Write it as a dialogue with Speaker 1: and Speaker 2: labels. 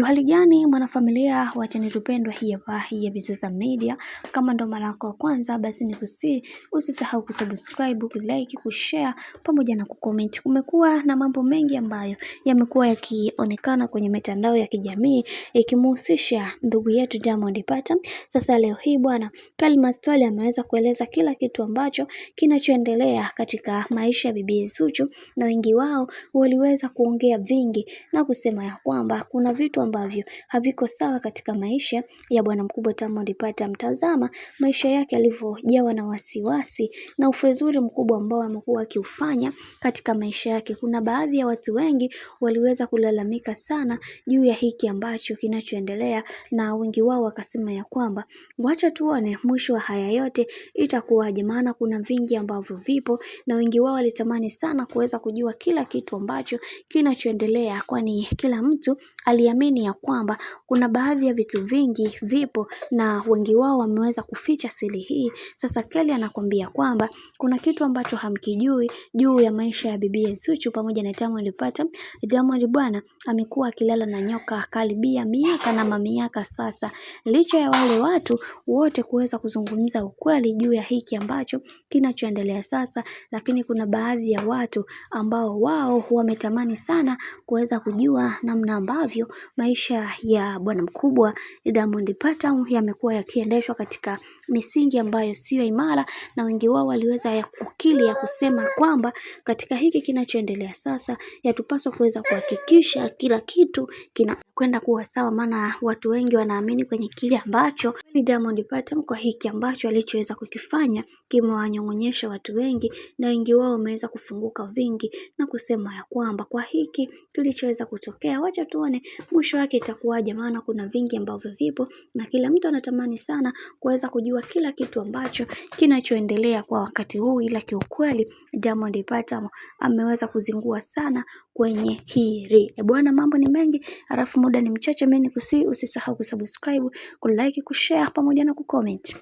Speaker 1: Hali gani mwanafamilia wa channel tupendwa hii hapa ya Bizoza Media. Kama ndo mara yako ya kwanza basi nikusihi usisahau kusubscribe, kulike, kushare pamoja na kucomment. Kumekuwa na mambo mengi ambayo yamekuwa yakionekana kwenye mitandao ya kijamii ikimhusisha ndugu yetu Diamond Platnumz. Sasa leo hii bwana Kalima Story ameweza kueleza kila kitu ambacho kinachoendelea katika maisha ya bibi Zuchu, na wengi wao waliweza kuongea vingi na kusema ya kwamba kuna vitu ambavyo haviko sawa katika maisha ya bwana mkubwa Diamond Platnumz. Mtazama maisha yake alivyojawa na wasiwasi na ufezuri mkubwa ambao amekuwa akiufanya katika maisha yake. Kuna baadhi ya watu wengi waliweza kulalamika sana juu ya hiki ambacho kinachoendelea, na wengi wao wakasema ya kwamba wacha tuone mwisho wa haya yote itakuwaje, maana kuna vingi ambavyo vipo, na wengi wao walitamani sana kuweza kujua kila kitu ambacho kinachoendelea, kwani kila mtu aliamini ya kwamba kuna baadhi ya vitu vingi vipo na wengi wao wameweza kuficha siri hii. Sasa Kelly anakuambia kwamba kuna kitu ambacho hamkijui juu ya maisha ya bibi Zuchu pamoja na Diamond Platnumz. Diamond bwana amekuwa akilala na nyoka karibia miaka na mamiaka sasa, licha ya wale watu wote kuweza kuzungumza ukweli juu ya hiki ambacho kinachoendelea sasa, lakini kuna baadhi ya watu ambao wao wametamani sana kuweza kujua namna ambavyo maisha ya bwana mkubwa Diamond Platnumz yamekuwa yakiendeshwa katika misingi ambayo sio imara, na wengi wao waliweza ya kukili ya kusema kwamba katika hiki kinachoendelea sasa yatupaswa kuweza kuhakikisha kila kitu kinakwenda kuwa sawa, maana watu wengi wanaamini kwenye kile ambacho Diamond Platnumz kwa hiki ambacho alichoweza kukifanya kimewanyong'onyesha watu wengi, na wengi wao wameweza kufunguka vingi na kusema ya kwamba kwa hiki kilichoweza kutokea wacha tuone mwisho wake itakuwaje, maana kuna vingi ambavyo vipo na kila mtu anatamani sana kuweza kujua kila kitu ambacho kinachoendelea kwa wakati huu, ila kiukweli Diamond Platnumz ameweza kuzingua sana kwenye hili. Bwana mambo ni mengi, alafu muda ni mchache. Mimi nikusihi usisahau kusubscribe, kulike, kushare pamoja na kucomment.